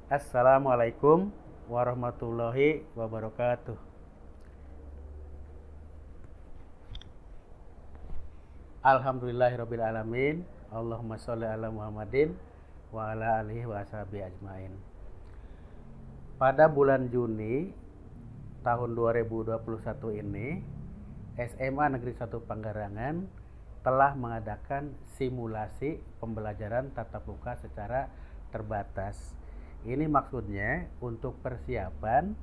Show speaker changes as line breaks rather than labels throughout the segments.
Assalamualaikum warahmatullahi wabarakatuh. Alhamdulillahirabbil alamin. Allahumma sholli ala Muhammadin wa ala alihi wa ashabihi ajmain. Pada bulan Juni tahun 2021 ini, SMA Negeri 1 Panggarangan telah mengadakan simulasi pembelajaran tatap muka secara terbatas. Ini maksudnya untuk persiapan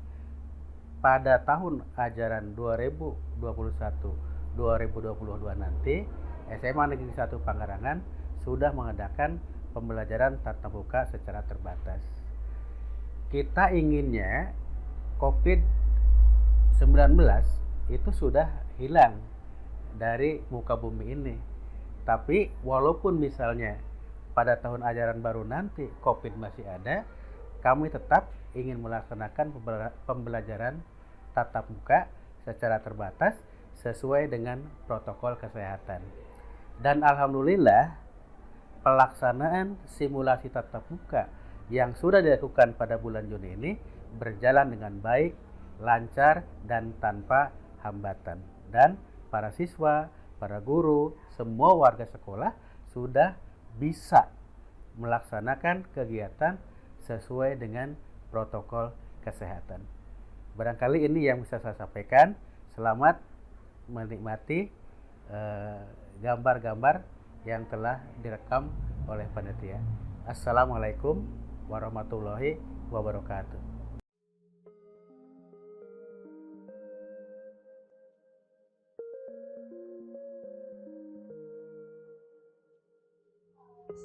pada tahun ajaran 2021-2022 nanti SMA Negeri 1 Panggarangan sudah mengadakan pembelajaran tatap muka secara terbatas. Kita inginnya COVID-19 itu sudah hilang dari muka bumi ini. Tapi walaupun misalnya pada tahun ajaran baru nanti COVID masih ada, kami tetap ingin melaksanakan pembelajaran tatap muka secara terbatas sesuai dengan protokol kesehatan. Dan alhamdulillah pelaksanaan simulasi tatap muka yang sudah dilakukan pada bulan Juni ini berjalan dengan baik, lancar, dan tanpa hambatan. Dan para siswa, para guru, semua warga sekolah sudah bisa melaksanakan kegiatan sesuai dengan protokol kesehatan. Barangkali ini yang bisa saya sampaikan. Selamat menikmati gambar-gambar yang telah direkam oleh panitia. Assalamualaikum warahmatullahi wabarakatuh.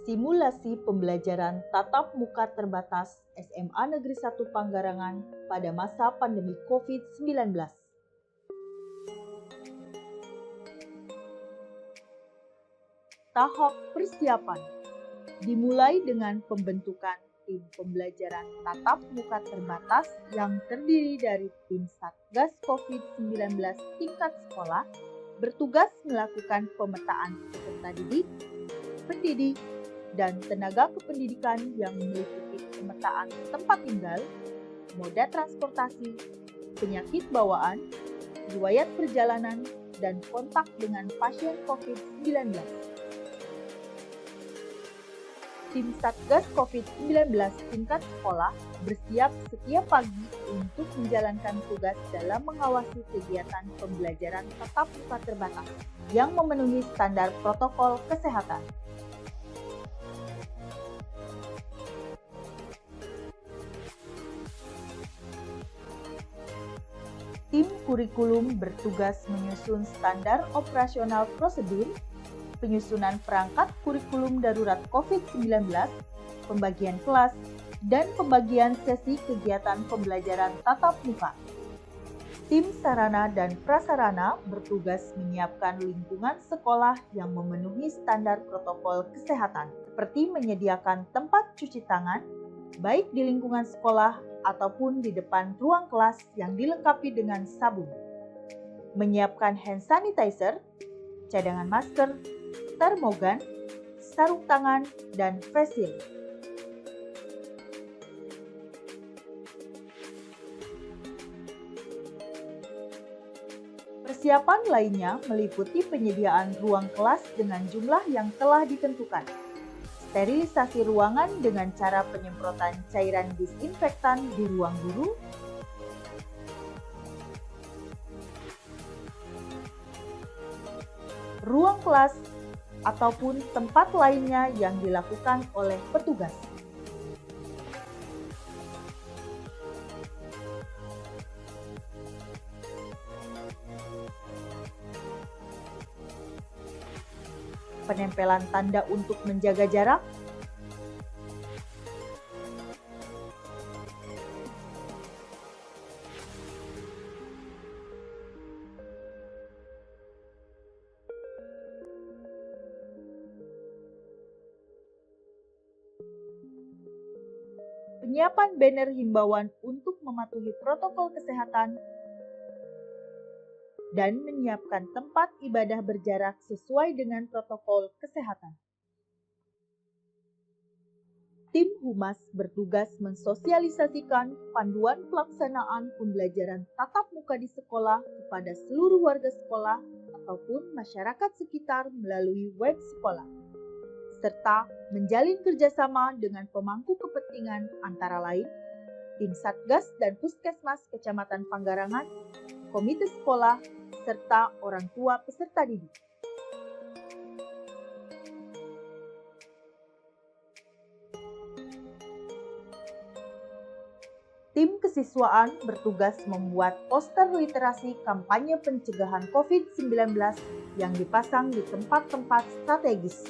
Simulasi pembelajaran tatap muka terbatas SMA Negeri 1 Panggarangan pada masa pandemi COVID-19. Tahap persiapan dimulai dengan pembentukan tim pembelajaran tatap muka terbatas yang terdiri dari tim Satgas COVID-19 tingkat sekolah bertugas melakukan pemetaan peserta didik, pendidik, dan tenaga kependidikan yang meliputi pemetaan tempat tinggal, moda transportasi, penyakit bawaan, riwayat perjalanan, dan kontak dengan pasien COVID-19. Tim Satgas COVID-19 tingkat sekolah bersiap setiap pagi untuk menjalankan tugas dalam mengawasi kegiatan pembelajaran tatap muka terbatas yang memenuhi standar protokol kesehatan. Tim kurikulum bertugas menyusun standar operasional prosedur, penyusunan perangkat kurikulum darurat COVID-19, pembagian kelas, dan pembagian sesi kegiatan pembelajaran tatap muka. Tim sarana dan prasarana bertugas menyiapkan lingkungan sekolah yang memenuhi standar protokol kesehatan, seperti menyediakan tempat cuci tangan, baik di lingkungan sekolah ataupun di depan ruang kelas yang dilengkapi dengan sabun. Menyiapkan hand sanitizer, cadangan masker, termogan, sarung tangan, dan face shield. Persiapan lainnya meliputi penyediaan ruang kelas dengan jumlah yang telah ditentukan, sterilisasi ruangan dengan cara penyemprotan cairan disinfektan di ruang guru, ruang kelas, ataupun tempat lainnya yang dilakukan oleh petugas. Penempelan tanda untuk menjaga jarak, penyiapan banner himbauan untuk mematuhi protokol kesehatan, dan menyiapkan tempat ibadah berjarak sesuai dengan protokol kesehatan. Tim Humas bertugas mensosialisasikan panduan pelaksanaan pembelajaran tatap muka di sekolah kepada seluruh warga sekolah ataupun masyarakat sekitar melalui web sekolah, serta menjalin kerjasama dengan pemangku kepentingan antara lain tim Satgas dan Puskesmas Kecamatan Panggarangan, komite sekolah, serta orang tua peserta didik. Tim kesiswaan bertugas membuat poster literasi kampanye pencegahan COVID-19 yang dipasang di tempat-tempat strategis.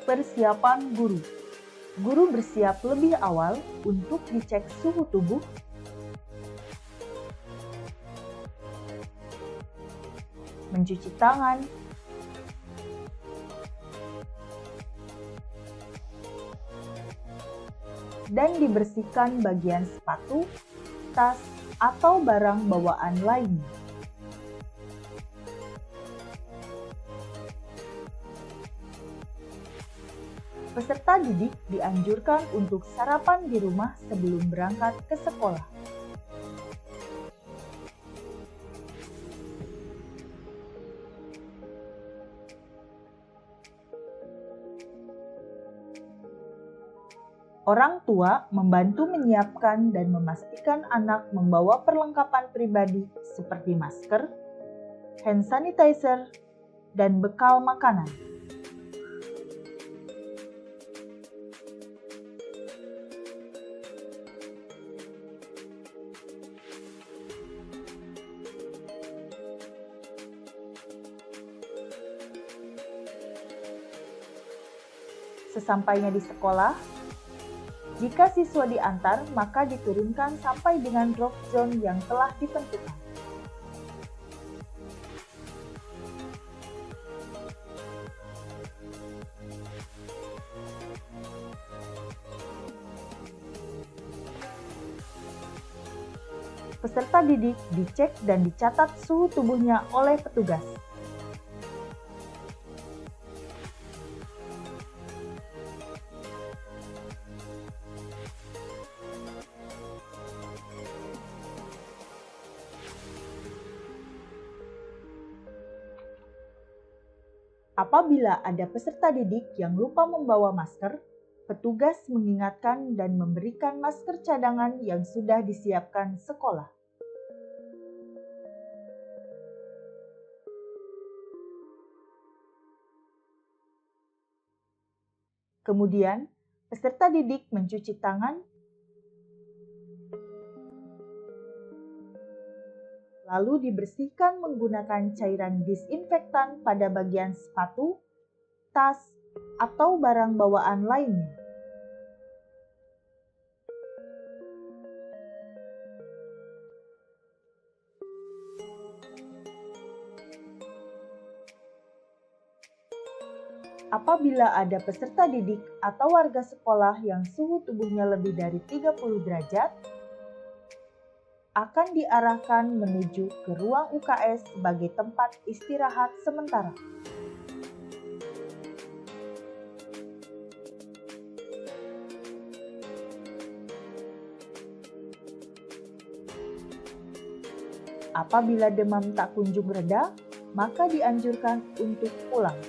Persiapan guru. Guru bersiap lebih awal untuk dicek suhu tubuh, mencuci tangan, dan dibersihkan bagian sepatu, tas, atau barang bawaan lainnya. Peserta didik dianjurkan untuk sarapan di rumah sebelum berangkat ke sekolah. Orang tua membantu menyiapkan dan memastikan anak membawa perlengkapan pribadi seperti masker, hand sanitizer, dan bekal makanan. Sesampainya di sekolah, jika siswa diantar, maka diturunkan sampai dengan drop zone yang telah ditentukan. Peserta didik dicek dan dicatat suhu tubuhnya oleh petugas. Apabila ada peserta didik yang lupa membawa masker, petugas mengingatkan dan memberikan masker cadangan yang sudah disiapkan sekolah. Kemudian, peserta didik mencuci tangan, lalu dibersihkan menggunakan cairan disinfektan pada bagian sepatu, tas, atau barang bawaan lainnya. Apabila ada peserta didik atau warga sekolah yang suhu tubuhnya lebih dari 30 derajat, akan diarahkan menuju ke ruang UKS sebagai tempat istirahat sementara. Apabila demam tak kunjung reda, maka dianjurkan untuk pulang.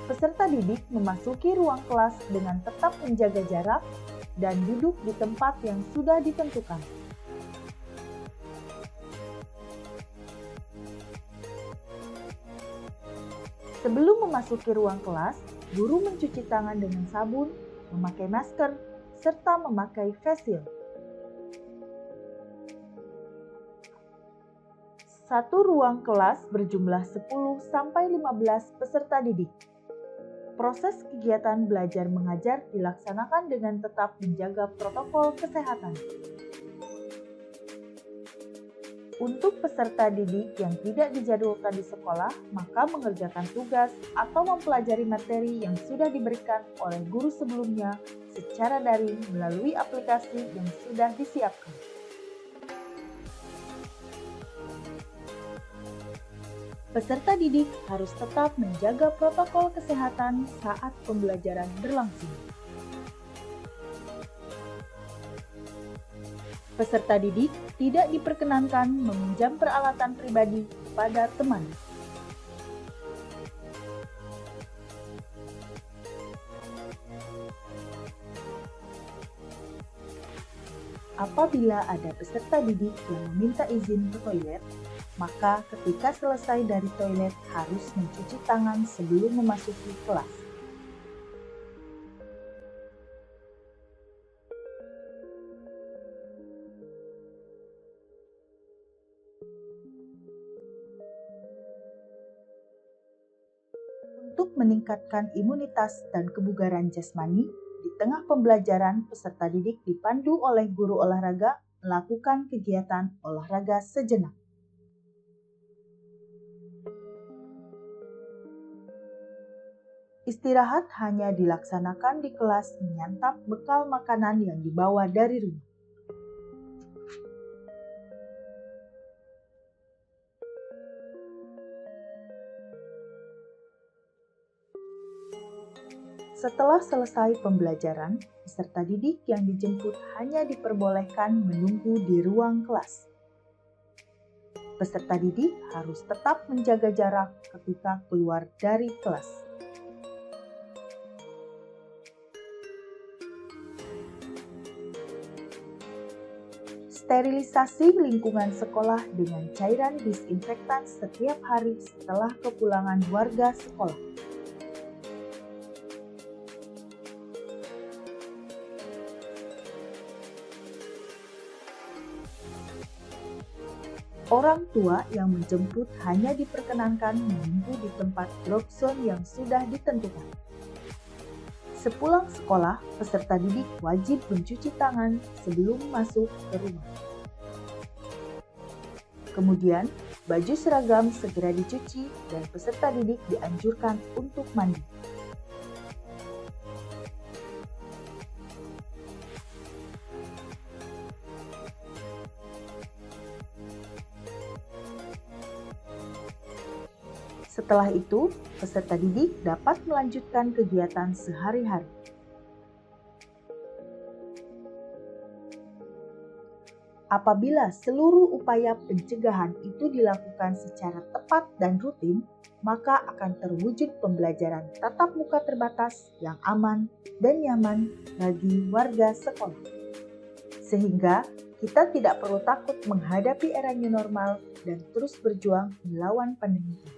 Peserta didik memasuki ruang kelas dengan tetap menjaga jarak dan duduk di tempat yang sudah ditentukan. Sebelum memasuki ruang kelas, guru mencuci tangan dengan sabun, memakai masker, serta memakai face shield. Satu ruang kelas berjumlah 10-15 peserta didik. Proses kegiatan belajar mengajar dilaksanakan dengan tetap menjaga protokol kesehatan. Untuk peserta didik yang tidak dijadwalkan di sekolah, maka mengerjakan tugas atau mempelajari materi yang sudah diberikan oleh guru sebelumnya secara daring melalui aplikasi yang sudah disiapkan. Peserta didik harus tetap menjaga protokol kesehatan saat pembelajaran berlangsung. Peserta didik tidak diperkenankan meminjam peralatan pribadi pada teman. Apabila ada peserta didik yang meminta izin ke toilet, maka ketika selesai dari toilet harus mencuci tangan sebelum memasuki kelas. Untuk meningkatkan imunitas dan kebugaran jasmani, di tengah pembelajaran peserta didik dipandu oleh guru olahraga melakukan kegiatan olahraga sejenak. Istirahat hanya dilaksanakan di kelas menyantap bekal makanan yang dibawa dari rumah. Setelah selesai pembelajaran, peserta didik yang dijemput hanya diperbolehkan menunggu di ruang kelas. Peserta didik harus tetap menjaga jarak ketika keluar dari kelas. Sterilisasi lingkungan sekolah dengan cairan disinfektan setiap hari setelah kepulangan warga sekolah. Orang tua yang menjemput hanya diperkenankan menunggu di tempat drop zone yang sudah ditentukan. Sepulang sekolah, peserta didik wajib mencuci tangan sebelum masuk ke rumah. Kemudian, baju seragam segera dicuci dan peserta didik dianjurkan untuk mandi. Setelah itu, peserta didik dapat melanjutkan kegiatan sehari-hari. Apabila seluruh upaya pencegahan itu dilakukan secara tepat dan rutin, maka akan terwujud pembelajaran tatap muka terbatas yang aman dan nyaman bagi warga sekolah. Sehingga kita tidak perlu takut menghadapi era new normal dan terus berjuang melawan pandemi.